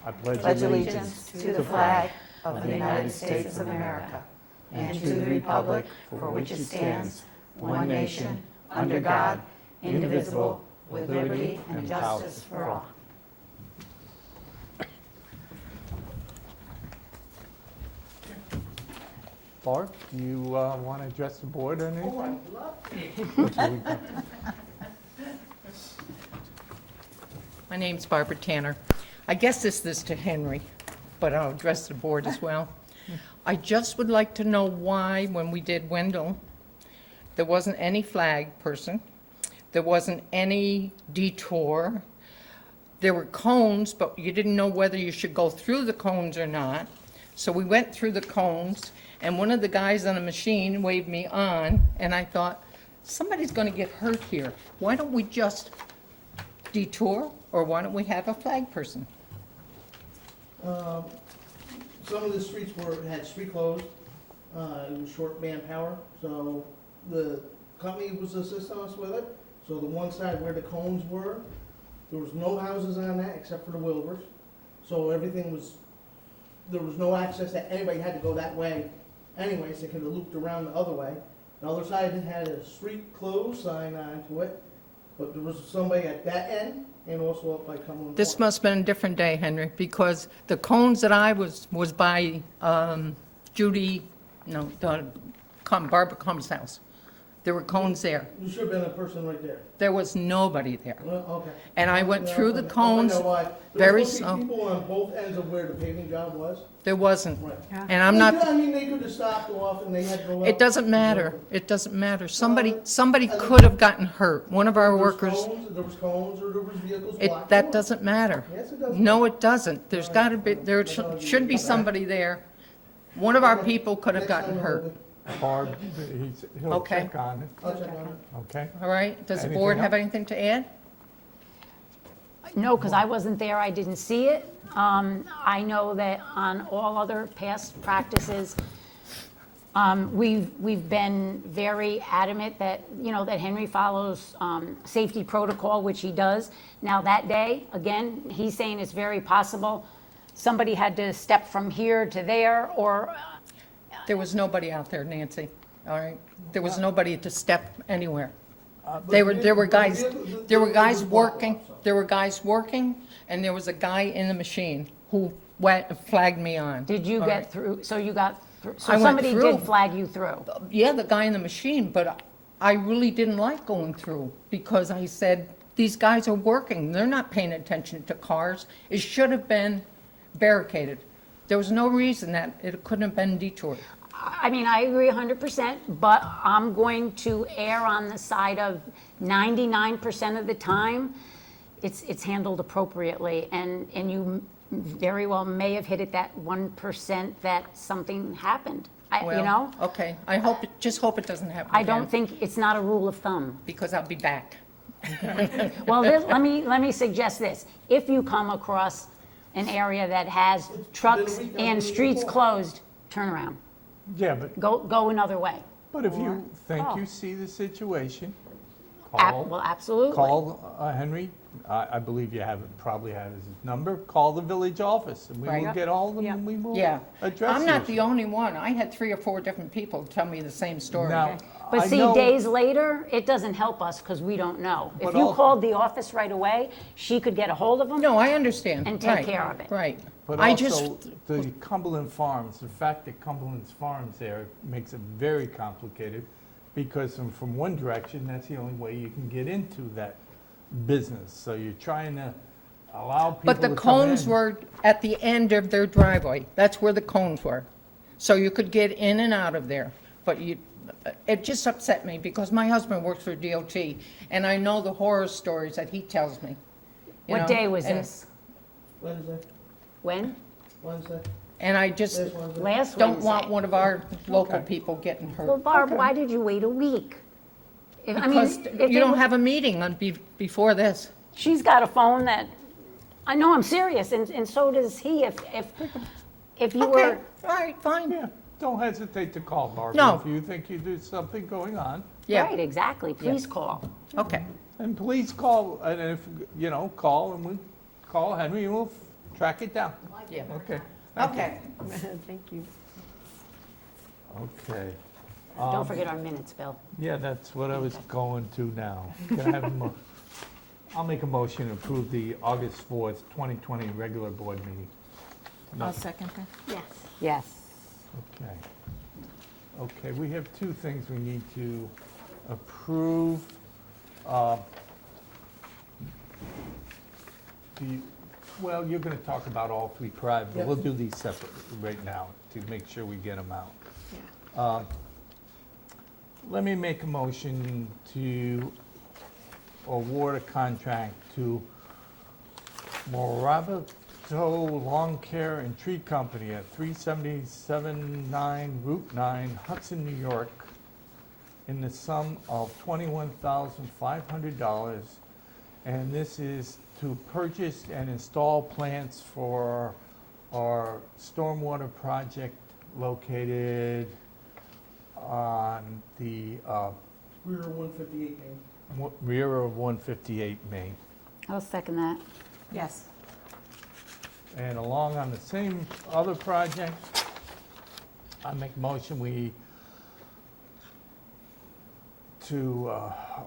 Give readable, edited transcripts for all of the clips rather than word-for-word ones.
I pledge pledge allegiance to the flag of the United States of America and to the republic for which it stands, one nation, under God, indivisible, with liberty and justice for all. Barb, do you want to address the board or anything? Oh, I'd love to. My name's Barbara Tanner. I guess this is to Henry, but I'll address the board as well. I just would like to know why, when we did Wendell, there wasn't any flag person, there wasn't any detour, there were cones, but you didn't know whether you should go through the cones or not. So we went through the cones, and one of the guys on the machine waved me on, and I thought, somebody's going to get hurt here. Why don't we just detour, or why don't we have a flag person? Some of the streets had street closed. It was short manpower, so the company was assisting us with it. So the one side where the cones were, there was no houses on that except for the Wilburs. So everything was, there was no access that anybody had to go that way anyways. They could have looped around the other way. The other side had a street closed sign onto it, but there was somebody at that end and also up by Cumberland This Park. must have been a different day, Henry, because the cones that I was by Barbara Combs' house. There were cones there. There should have been a person right there. There was nobody there. Well, okay. And I went through the I cones know why. very There was supposed to be slow. people on both ends of where the paving job was. There wasn't. Right. And I'm not, I mean, they could have stopped off and they had to go out. it doesn't matter. It doesn't matter. Somebody could have gotten hurt. One of our workers, There was cones or there was vehicles it, blocked. that doesn't matter. Yes, it does. No, it doesn't. There's got to be, there should be somebody there. One of our people could have Next time gotten I'll hurt. look Barb, he'll Okay. check on it, I'll check on it. okay? All right? Does the Anything board have else? anything to add? No, because I wasn't there, I didn't see it. I know that on all other past practices, we've been very adamant that, that Henry follows safety protocol, which he does. Now, that day, again, he's saying it's very possible somebody had to step from here to there, or, There was nobody out there, Nancy, all right? There was nobody to step anywhere. There were guys working, and there was a guy in the machine who flagged me on. did you All get right. through, so you got through, I so went somebody through. did flag you through? Yeah, the guy in the machine, but I really didn't like going through because I said, these guys are working. They're not paying attention to cars. It should have been barricaded. There was no reason that it couldn't have been detoured. I mean, I agree 100%, but I'm going to err on the side of 99% of the time, it's handled appropriately, and you very well may have hit it that 1% that something happened. Well, okay, just hope it doesn't happen I don't again, think, it's not a rule of thumb. because I'll be back. Well, let me suggest this. If you come across an area that has trucks and streets closed, turn around. Yeah, but Go another way. if you think call. you see the situation, Well, call, absolutely. call Henry. I believe probably have his number. Call the village office, and we will Right. get all of them, Yeah. and we will Yeah. address I'm not issue. the only one. I had 3 or 4 different people tell me the same story. Now, But I see, know- days later, it doesn't help us because we don't know. If But you all- called the office right away, she could get a hold of them. No, I understand. And take Right, care of it. Right. But I also, just, the Cumberland Farms, the fact that Cumberland's Farms there makes it very complicated, because from one direction, that's the only way you can get into that business. So you're trying to allow people but to the come cones in. were at the end of their driveway. That's where the cones were. So you could get in and out of there. But it just upset me because my husband works for DOT, and I know the horror stories that he tells me. you What know, day was and- this? Wednesday, When? Wednesday, And I just last Wednesday. Last don't Wednesday. want one of our local Okay. people getting hurt. Well, Barb, why did you wait a week? Because you don't have a meeting before this. She's got a phone that, I know, I'm serious, and so does he. If you Okay, were, all right, fine. Yeah, don't hesitate to call, Barbara. No. If you think there's something going on. Yeah, right, exactly, please call. okay. And please call, and if, call, and we call Henry, and we'll track it down. Yeah. Okay. Okay. Thank you. Okay. Don't forget our minutes, Bill. Yeah, that's what I was going to now. Can I have I'll make a motion to approve the August 4th, 2020 regular board meeting. I'll second that. Yes. Yes. Okay. Okay, we have two things we need to approve. Well, you're going to talk about all three private, but Yep. we'll do these separately right now to make sure we get them out. Yeah. Let me make a motion to award a contract to Morabato Lawn Care and Tree Company at 377 Route 9, Hudson, New York, in the sum of $21,500. And this is to purchase and install plants for our stormwater project located on the Rear 158 Main. rear of 158 Main. I'll second that. Yes. And along on the same other project, I make a motion to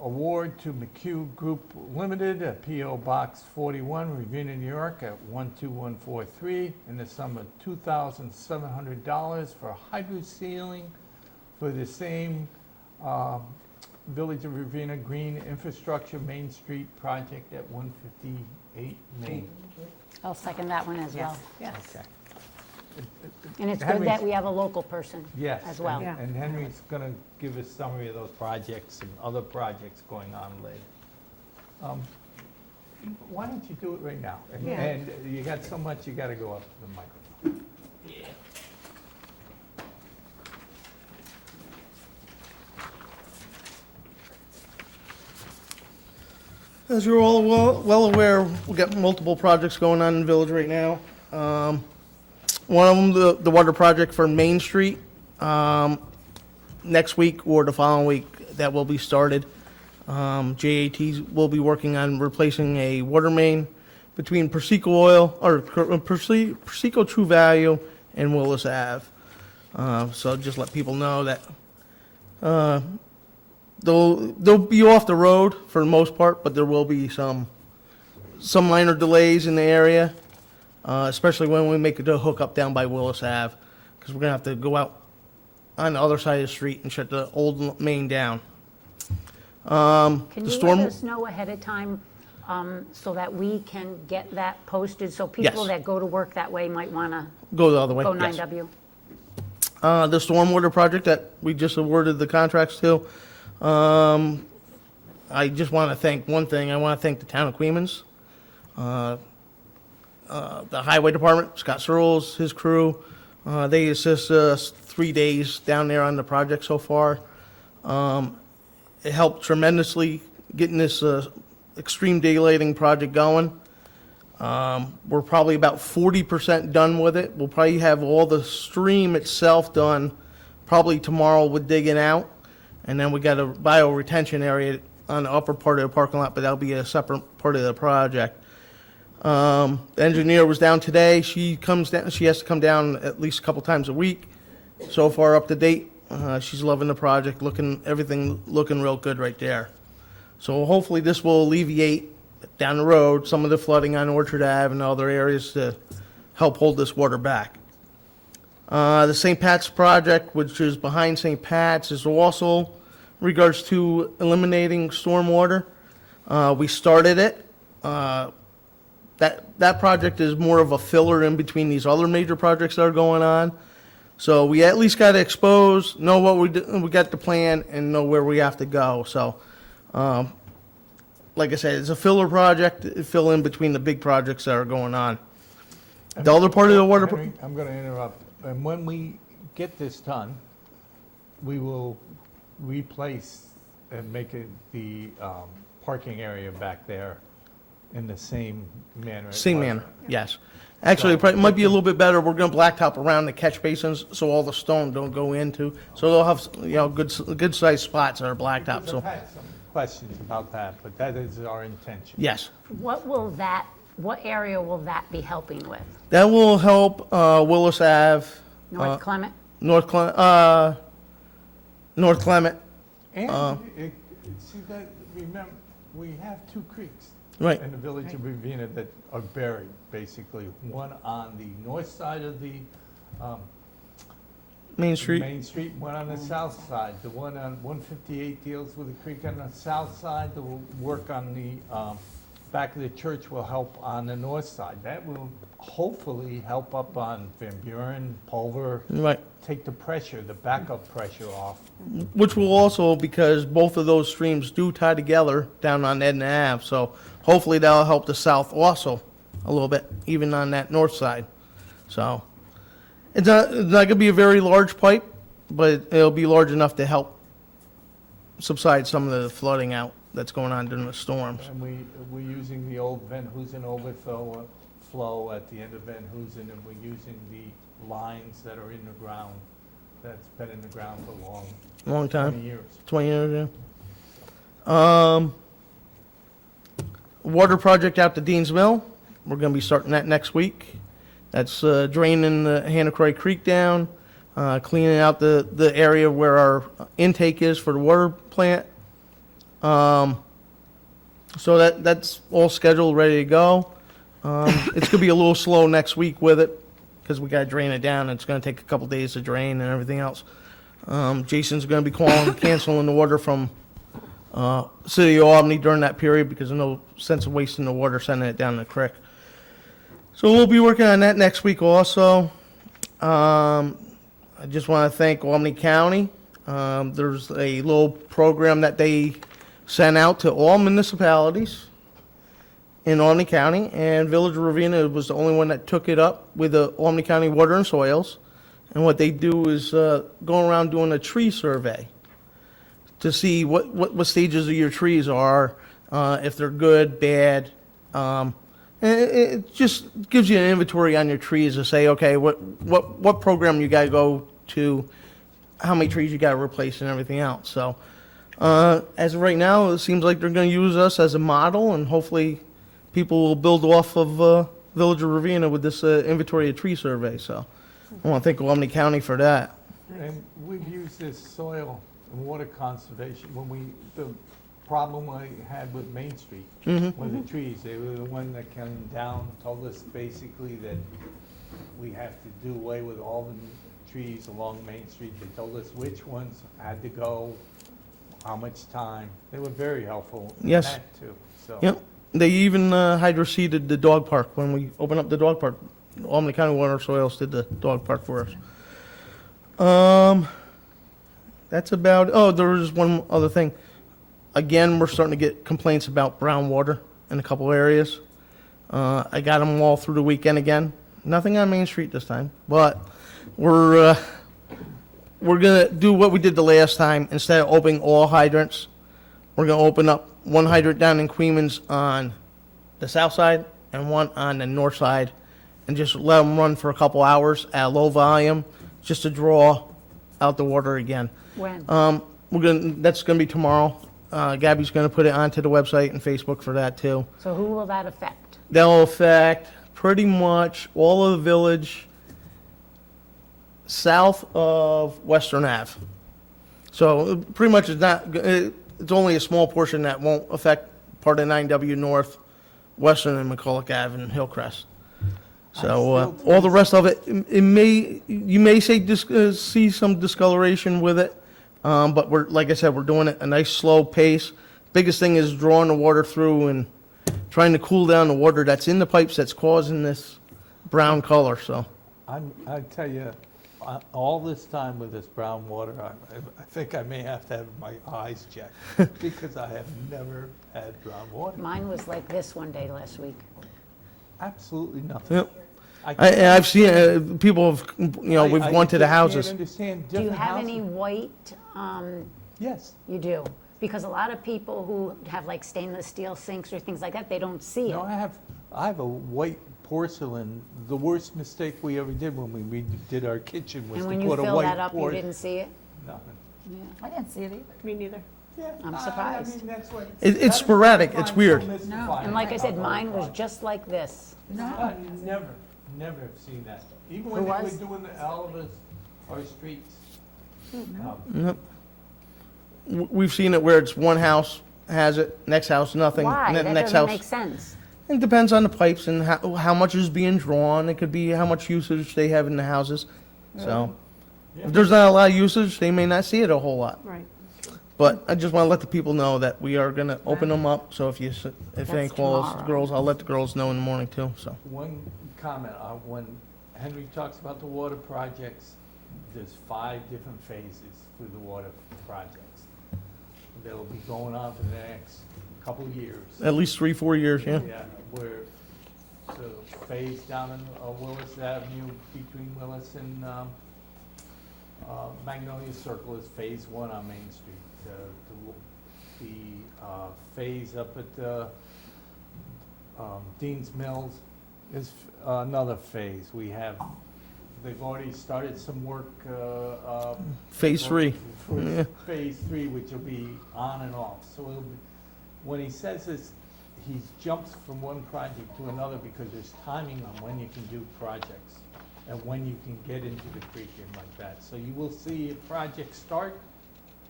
award to McHugh Group Limited, a P.O. Box 41, Ravena, New York, at 12143, in the sum of $2,700 for hydro sealing for the same Village of Ravena Green Infrastructure Main Street project at 158 Main. I'll second that one as well. Yes. Okay. And it's good that Henry's- we have a local person Yes. as well. Yeah. And Henry's going to give a summary of those projects and other projects going on later. Why don't you do it right now? Yeah. And you got so much, you got to go up to the microphone. As you're all well aware, we've got multiple projects going on in the village right now. One of them, the water project for Main Street, next week or the following week, that will be started. JAT will be working on replacing a water main between Persico True Value and Willis Ave. So just let people know that they'll be off the road for the most part, but there will be some minor delays in the area, especially when we make the hookup down by Willis Ave, because we're gonna have to go out on the other side of the street and shut the old main down. Can The you storm- let us know ahead of time so that we can get that posted? So people Yes. that go to work that way might want to Go the other way. go yes. 9W. The stormwater project that we just awarded the contracts to, I just want to thank one thing. I want to thank the town of Queens, the highway department, Scott Searles, his crew. They assisted us 3 days down there on the project so far. It helped tremendously getting this extreme daylighting project going. We're probably about 40% done with it. We'll probably have all the stream itself done probably tomorrow with digging out. And then we got a bio-retention area on the upper part of the parking lot, but that'll be a separate part of the project. The engineer was down today. She has to come down at least a couple times a week. So far up to date. She's loving the project, everything looking real good right there. So hopefully this will alleviate down the road some of the flooding on Orchard Ave and other areas to help hold this water back. The St. Pat's project, which is behind St. Pat's, is also in regards to eliminating stormwater. We started it. That project is more of a filler in between these other major projects that are going on. So we at least got to expose, know what we got the plan, and know where we have to go. So, like I said, it's a filler project, fill in between the big projects that are going on. The other part of the water. Henry, I'm going to interrupt. And when we get this done, we will replace and make it the parking area back there in the same manner. it Same was. manner, yes. Actually, it might be a little bit better. We're gonna blacktop around the catch basins so all the stone don't go into. So they'll have, good sized spots that are blacktop, I've so, had some questions about that, but that is our intention. yes. What will that What area will that be helping with? That will help Willis Ave, North Clement? North Clement. And see that, remember, we have two creeks Right. in the village of Ravena that are buried, basically. One on the north side of the Main Street. Main Street, one on the south side. The one on 158 deals with the creek on the south side. The work on the back of the church will help on the north side. That will hopefully help up on Van Buren, Pulver, Right. take the pressure, the backup pressure off. Which will also, because both of those streams do tie together down on Edna Ave, so hopefully that'll help the south also a little bit, even on that north side. So it's not gonna be a very large pipe, but it'll be large enough to help subside some of the flooding out that's going on during the storms. And we're using the old Van Hoosen overflow flow at the end of Van Hoosen, and we're using the lines that are in the ground, that's been in the ground for Long 20 time, years. 20 years, yeah. Water project out to Dean's Mill, we're gonna be starting that next week. That's draining the Hannah Creek down, cleaning out the area where our intake is for the water plant. So that's all scheduled, ready to go. It's gonna be a little slow next week with it, because we gotta drain it down, and it's gonna take a couple days to drain and everything else. Jason's gonna be canceling the water from City of Albany during that period, because there's no sense of wasting the water, sending it down the creek. So we'll be working on that next week also. I just want to thank Albany County. There's a little program that they sent out to all municipalities in Albany County, and Village of Ravena was the only one that took it up with the Albany County Water and Soils. And what they do is go around doing a tree survey to see what stages of your trees are, if they're good, bad. And it just gives you an inventory on your trees to say, okay, what program you got to go to, how many trees you got to replace, and everything else. So as of right now, it seems like they're going to use us as a model, and hopefully people will build off of Village of Ravena with this inventory of tree survey. So I want to thank Albany County for that. And we've used this soil and water conservation, the problem I had with Main Street, with the trees, they were the one that came down, told us basically that we have to do away with all the trees along Main Street. They told us which ones had to go, how much time. They were very helpful in Yes. that too, so. Yep. They even hydroseeded the dog park when we opened up the dog park. Albany County Water and Soils did the dog park for us. That's about, oh, there was one other thing. Again, we're starting to get complaints about brown water in a couple areas. I got them all through the weekend again. Nothing on Main Street this time, but we're gonna do what we did the last time. Instead of opening all hydrants, we're gonna open up one hydrant down in Queens on the south side and one on the north side, and just let them run for a couple hours at low volume, just to draw out the water again. When? That's gonna be tomorrow. Gabby's gonna put it onto the website and Facebook for that too. So who will that affect? That'll affect pretty much all of the village south of Western Ave. So pretty much it's only a small portion that won't affect part of 9W North, Western and McCulloch Ave and Hillcrest. So all the rest of it, you may see some discoloration with it, but like I said, we're doing it a nice slow pace. Biggest thing is drawing the water through and trying to cool down the water that's in the pipes that's causing this brown color. So I tell you, all this time with this brown water, I think I may have to have my eyes checked, because I have never had brown water. Mine was like this one day last week. Absolutely nothing. yep. I can't- I've seen people have, we've I gone to the just houses. can't understand Do you different have any houses. white, Yes. you do? Because a lot of people who have like stainless steel sinks or things like that, they don't see it. No, I have a white porcelain. The worst mistake we ever did when we redid our kitchen was And to when you put a fill white that up, you porcelain. didn't see it? Nothing. I didn't see it either. Me neither. I'm surprised. I mean, that's what. It's sporadic, it's weird. And like I said, mine was just like this. Never have seen that. Even when Who they were was? doing all of our streets. We've seen it where it's one house has it, next house nothing, Why? and then That next doesn't house. make sense. It depends on the pipes and how much is being drawn. It could be how much usage they have in the houses. So if there's not a lot of usage, they may not see it a whole lot. Right. But I just want to let the people know that we are going to open them up. So if any That's calls, the tomorrow. girls, I'll let the girls know in the morning too. So One comment, when Henry talks about the water projects, there's 5 different phases for the water projects. They'll be going on for the next couple of years. at least 3-4 years, yeah. Yeah, where the phase down in Willis Avenue between Willis and Magnolia Circle is phase 1 on Main Street. The phase up at Dean's Mills is another phase. They've already started some work. Phase 3. For Yeah. phase 3, which will be on and off. So when he says this, he jumps from one project to another because there's timing on when you can do projects and when you can get into the creek and like that. So you will see a project start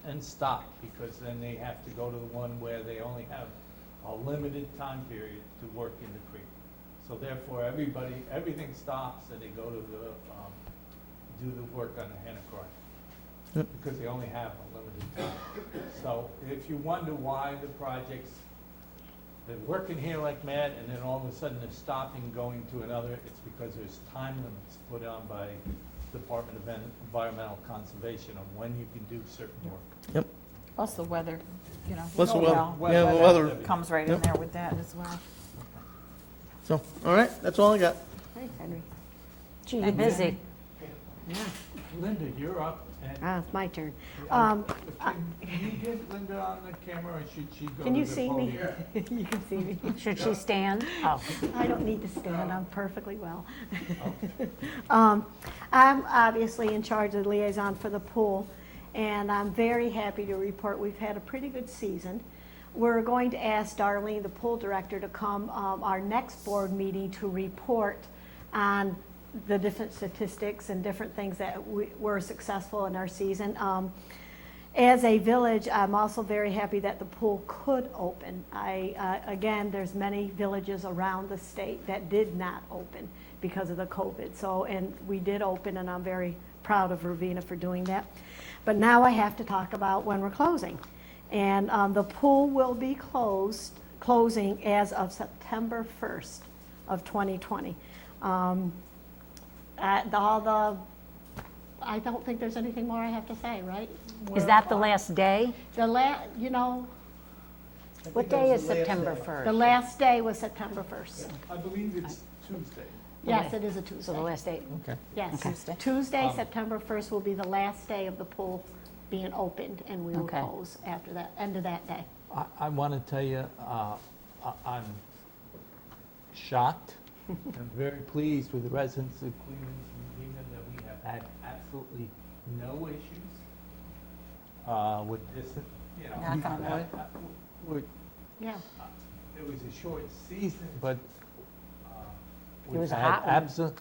and stop, because then they have to go to the one where they only have a limited time period to work in the creek. So therefore, everything stops and they go to do the work on the Hennicross. Yep. Because they only have a limited time. So if you wonder why the projects, they're working here like mad and then all of a sudden they're stopping, going to another, it's because there's time limits put on by Department of Environmental Conservation on when you can do certain work. Plus the weather, Plus the well, weather. Yeah, the weather. comes right in Yep. there with that as well. So, all right, that's all I got. Thanks, Henry. Gee, you're busy. Linda, you're up. And My turn. can you get Linda on the camera, or should she go to the Can you see me? podium? You can see me. Should she stand? Oh, I don't need to stand, I'm perfectly well. I'm obviously in charge of the liaison for the pool, and I'm very happy to report we've had a pretty good season. We're going to ask Darlene, the pool director, to come our next board meeting to report on the different statistics and different things that were successful in our season. As a village, I'm also very happy that the pool could open. Again, there's many villages around the state that did not open because of the COVID. So, and we did open, and I'm very proud of Ravena for doing that. But now I have to talk about when we're closing. And the pool will be closing as of September 1st of 2020. I don't think there's anything more I have to say, right? is that the last day? What day is September The 1st? last day was September 1st. I believe it's Tuesday. Yes, it is a Tuesday. So the last day, Okay. Yes, Tuesday. Tuesday, September 1st will be the last day of the pool being opened, and we will Okay. close after that, end of that day. I want to tell you, I'm shocked and very pleased with the residents of Cleveland and Ravena that we have had absolutely no issues with this, Knock on wood. Yeah. It was a short season, but It we've was a had hot one.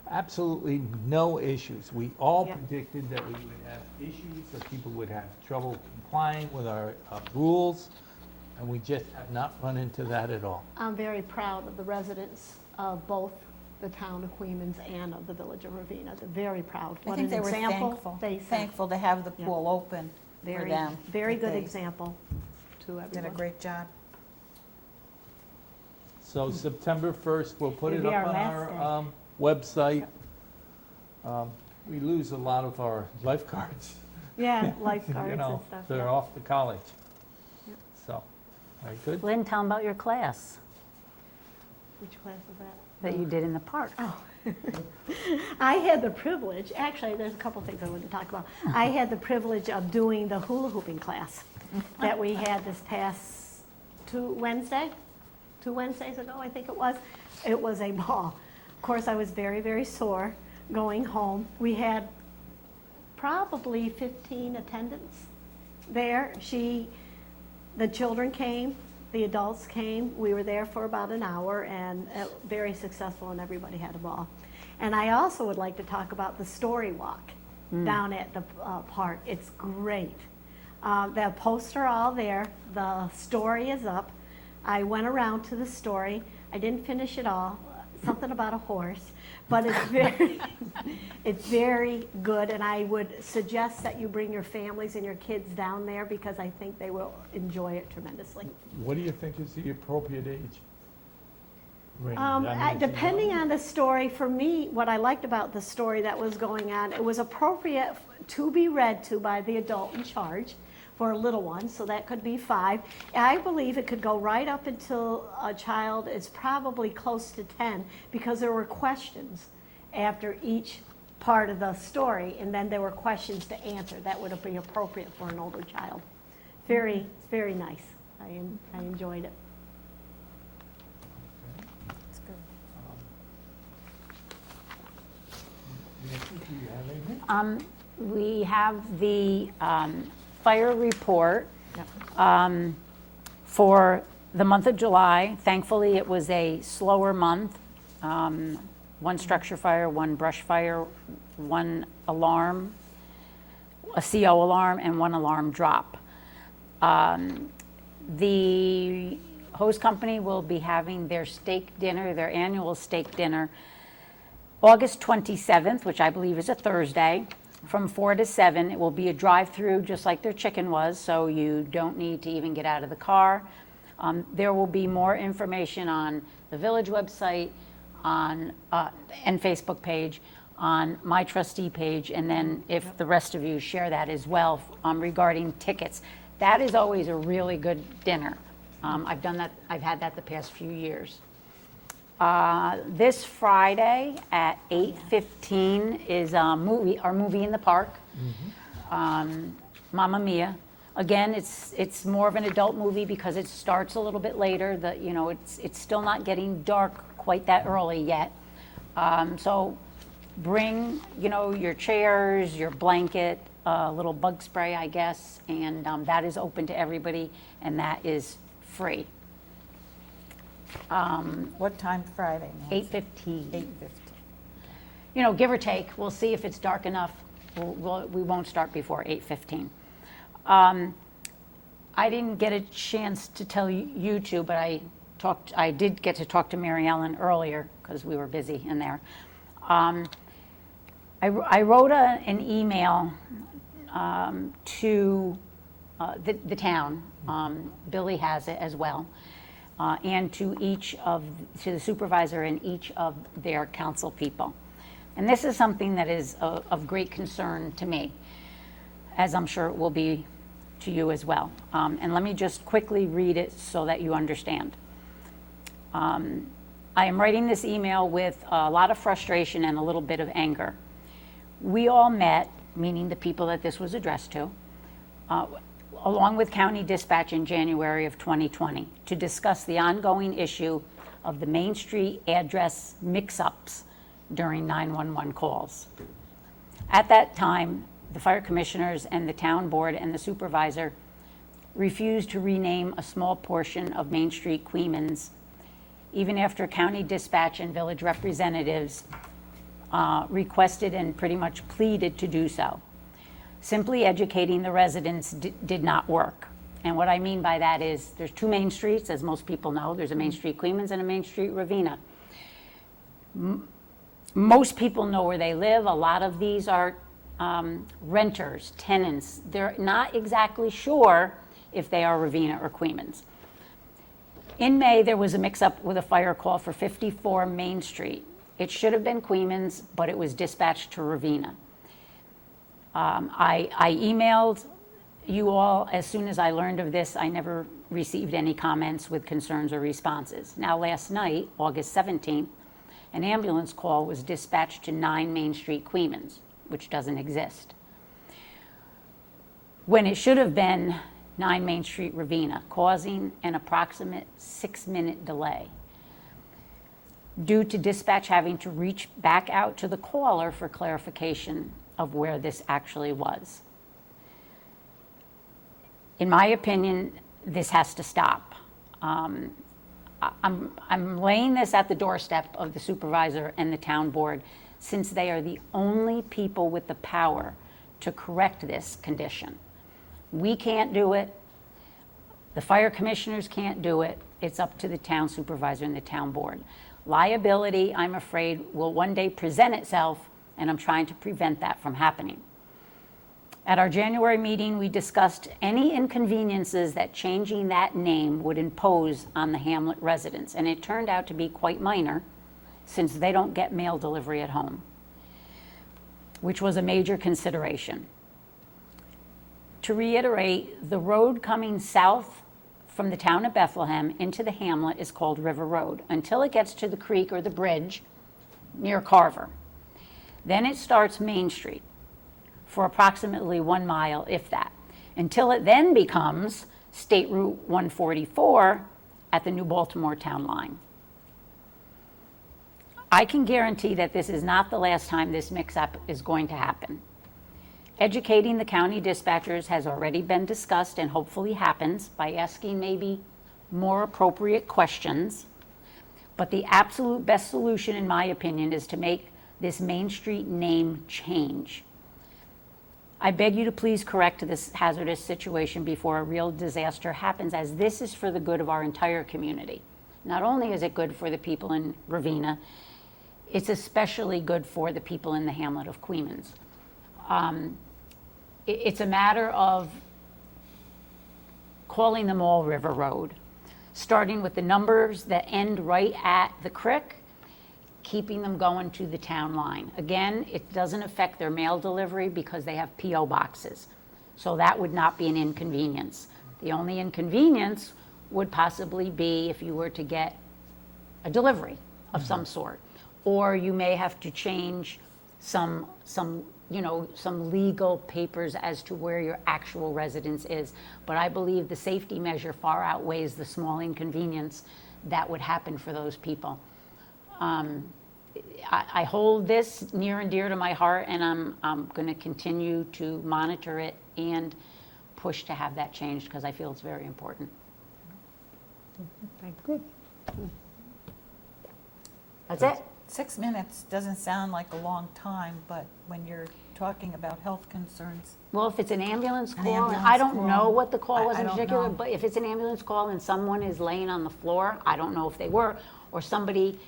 absolutely no issues. We all Yeah. predicted that we would have issues, that people would have trouble complying with our rules, and we just have not run into that at all. I'm very proud of the residents of both the town of Queens and of the village of Ravena. They're very proud. I What think an they were example thankful, they set. thankful to have the Yeah. pool open for Very, them. very that good they example to everyone. Did a great job. So September 1st, we'll put it It'll be up our on last our website. We lose a lot of our lifeguards, Yeah, lifeguards you and know, stuff. they're yeah. off to college. Yep. So, very good. Lynn, tell them about your class Which class is that? that you did in the park. I had the privilege, actually, there's a couple things I wanted to talk about. I had the privilege of doing the hula hooping class that we had this past two Wednesdays ago, I think it was. It was a ball. Of course, I was very, very sore going home. We had probably 15 attendants there. The children came, the adults came. We were there for about an hour and very successful, and everybody had a ball. And I also would like to talk about the story walk down at the park. It's great. The posts are all there. The story is up. I went around to the story. I didn't finish it all. Something about a horse, but it's very good, and I would suggest that you bring your families and your kids down there because I think they will enjoy it tremendously. What do you think is the appropriate age? range? I mean, is it Depending young? on the story, for me, what I liked about the story that was going on, it was appropriate to be read to by the adult in charge for a little one, so that could be 5. I believe it could go right up until a child is probably close to 10, because there were questions after each part of the story, and then there were questions to answer that would be appropriate for an older child. Very nice. I enjoyed it. It's good. Nancy, do you have anything? We have the fire report for the month of July. Thankfully, it was a slower month. 1 structure fire, 1 brush fire, 1 alarm, a CO alarm, and 1 alarm drop. The host company will be having their steak dinner, their annual steak dinner, August 27th, which I believe is a Thursday, from 4 to 7. It will be a drive-through, just like their chicken was, so you don't need to even get out of the car. There will be more information on the village website, on and Facebook page, on my trustee page, and then if the rest of you share that as well regarding tickets. That is always a really good dinner. I've done that. I've had that the past few years. This Friday at 8:15 is our movie in the park, Mamma Mia. Again, it's more of an adult movie because it starts a little bit later. It's still not getting dark quite that early yet. So bring your chairs, your blanket, a little bug spray, I guess, and that is open to everybody, and that is free. What time Friday? Nancy? 8:15. 8:15. Give or take. We'll see if it's dark enough. We won't start before 8:15. I didn't get a chance to tell you two, but I did get to talk to Mary Ellen earlier because we were busy in there. I wrote an email to the town. Billy has it as well. And to the supervisor and each of their council people. And this is something that is of great concern to me, as I'm sure it will be to you as well. And let me just quickly read it so that you understand. I am writing this email with a lot of frustration and a little bit of anger. We all met, meaning the people that this was addressed to, along with County Dispatch in January of 2020 to discuss the ongoing issue of the Main Street address mix-ups during 911 calls. At that time, the fire commissioners and the town board and the supervisor refused to rename a small portion of Main Street Queens, even after County Dispatch and village representatives requested and pretty much pleaded to do so. Simply educating the residents did not work. And what I mean by that is there's 2 main streets, as most people know. There's a Main Street Queens and a Main Street Ravena. Most people know where they live. A lot of these are renters, tenants. They're not exactly sure if they are Ravena or Queens. In May, there was a mix-up with a fire call for 54 Main Street. It should have been Queens, but it was dispatched to Ravena. I emailed you all as soon as I learned of this. I never received any comments with concerns or responses. Now, last night, August 17th, an ambulance call was dispatched to 9 Main Street Queens, which doesn't exist, when it should have been 9 Main Street Ravena, causing an approximate 6-minute delay due to dispatch having to reach back out to the caller for clarification of where this actually was. In my opinion, this has to stop. I'm laying this at the doorstep of the supervisor and the town board, since they are the only people with the power to correct this condition. We can't do it. The fire commissioners can't do it. It's up to the town supervisor and the town board. Liability, I'm afraid, will one day present itself, and I'm trying to prevent that from happening. At our January meeting, we discussed any inconveniences that changing that name would impose on the hamlet residents, and it turned out to be quite minor, since they don't get mail delivery at home, which was a major consideration. To reiterate, the road coming south from the town of Bethlehem into the hamlet is called River Road until it gets to the creek or the bridge near Carver. Then it starts Main Street for approximately 1 mile, if that, until it then becomes State Route 144 at the New Baltimore town line. I can guarantee that this is not the last time this mix-up is going to happen. Educating the county dispatchers has already been discussed and hopefully happens by asking maybe more appropriate questions. But the absolute best solution, in my opinion, is to make this Main Street name change. I beg you to please correct this hazardous situation before a real disaster happens, as this is for the good of our entire community. Not only is it good for the people in Ravena, it's especially good for the people in the hamlet of Queens. It's a matter of calling them all River Road, starting with the numbers that end right at the creek, keeping them going to the town line. Again, it doesn't affect their mail delivery because they have P.O. boxes. So that would not be an inconvenience. The only inconvenience would possibly be if you were to get a delivery of some sort. Or you may have to change some legal papers as to where your actual residence is. But I believe the safety measure far outweighs the small inconvenience that would happen for those people. I hold this near and dear to my heart, and I'm going to continue to monitor it and push to have that changed because I feel it's very important. Good. That's it. 6 minutes doesn't sound like a long time, but when you're talking about health concerns, Well, if it's an ambulance An call, ambulance I don't call. know what the call was I in don't particular, know. but if it's an ambulance call and someone is laying on the floor, I don't know if they were, or somebody,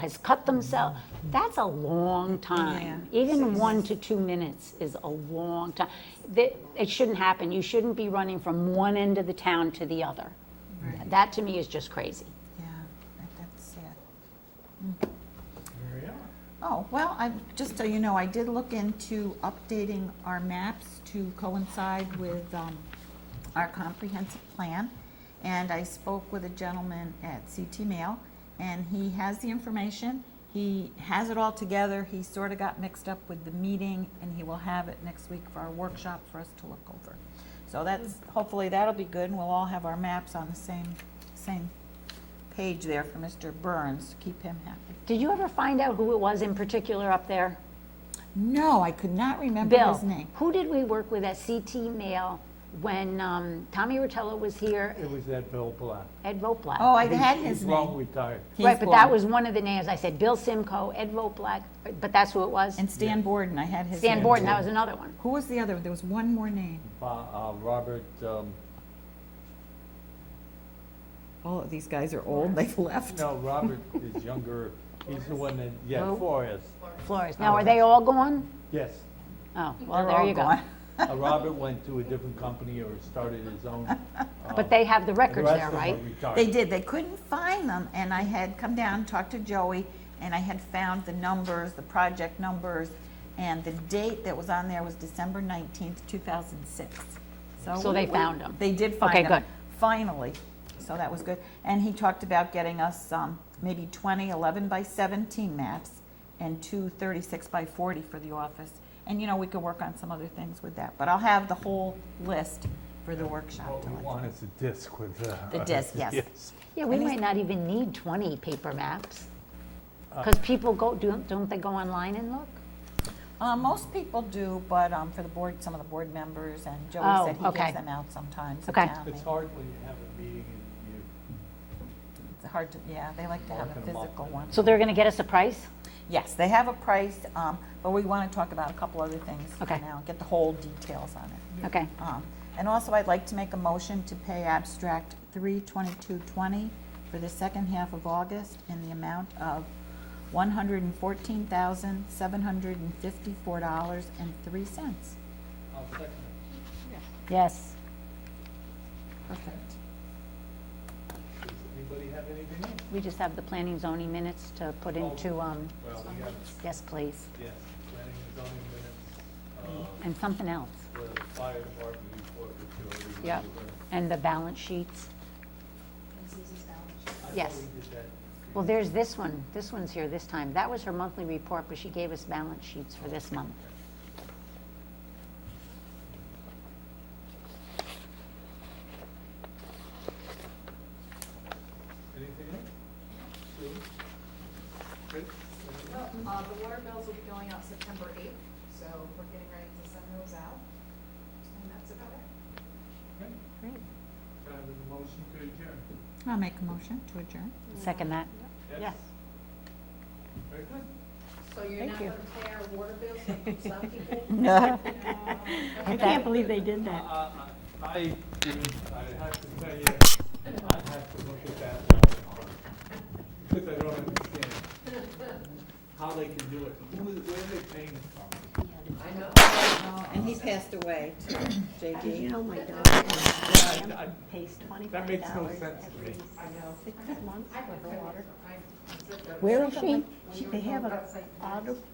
has cut themselves, that's a long time. Yeah. Even 1 to 2 minutes is a long time. It shouldn't happen. You shouldn't be running from one end of the town to the other. Right. That to me is just crazy. yeah, that's sad. There we are. Oh, well, just so you know, I did look into updating our maps to coincide with our comprehensive plan. And I spoke with a gentleman at CT Mail, and he has the information. He has it all together. He sort of got mixed up with the meeting, and he will have it next week for our workshop for us to look over. So hopefully that'll be good, and we'll all have our maps on the same page there for Mr. Burns, to keep him happy. Did you ever find out who it was in particular up there? No, I could not remember Bill, his name. who did we work with at CT Mail when Tommy Rotella was here? It was that Bill Black. Ed Voplat. Oh, I had his He's long name. retired. Right, but that was one of the names. I said Bill Simcoe, Ed Voplat, but that's who it was? And Stan Borden, I had his Stan name. Borden, that was another one. Who was the other? There was one more name. Robert, All of these guys are old, they've left. no, Robert is younger. He's the one that, Who? Flores. Flores. Now, are they all gone? Yes. Oh, well, They're there all you go. gone. Robert went to a different company or started his own. But they have the The records rest there, of them right? are retired. They did, they couldn't find them, and I had come down, talked to Joey, and I had found the numbers, the project numbers, and the date that was on there was December 19th, 2006. So they found 'em. They did find Okay, them. good. Finally, so that was good. And he talked about getting us maybe 20 11 by 17 maps and 2 36 by 40 for the office. And, we could work on some other things with that. But I'll have the whole list for the workshop. What to we let you want is a disc with. The disc, yes. Yeah, we might not even need 20 paper maps. Because people don't they go online and look? Most people do, but for the board, some of the board members, and Joey Oh, said he okay. gives them out sometimes. at Okay. town It's meeting. hard when you have a meeting and It's hard to, yeah, they like to have a Marking them up. physical one. So they're going to get us a price? Yes, they have a price, but we want to talk about a couple other things for Okay. now, get the whole details on it. Okay. And also, I'd like to make a motion to pay abstract 3/22/20 for the second half of August in the amount of $114,754.03. I'll second it. Yes. Perfect. Does anybody have anything else? We just have the planning zoning minutes to put into, Well, we got, yes, please. yes, planning and zoning minutes, And something else. the fire department report, which you already. Yep. reviewed. And the balance sheets. I thought Yes. we did that. Well, there's this one. This one's here this time. That was her monthly report, but she gave us balance sheets for this month. Anything else? Julie? Good? Anything else? The water bills will be going out September 8th, so we're getting ready to send those out. And that's about it. Okay. Great. Can I have a motion to adjourn? I'll make a motion to adjourn. Second that? Yes. Very good. So you're Thank not you. going to pay our water bills like some people? I can't believe they did that. I have to tell you, I have to look at that one, because I don't understand how they can do it. Where are they paying it from? I know. And he passed away, too, Did you JD. know my daughter I- pays $25 That makes no sense to me. every 6 months for her water? Where is she? They have a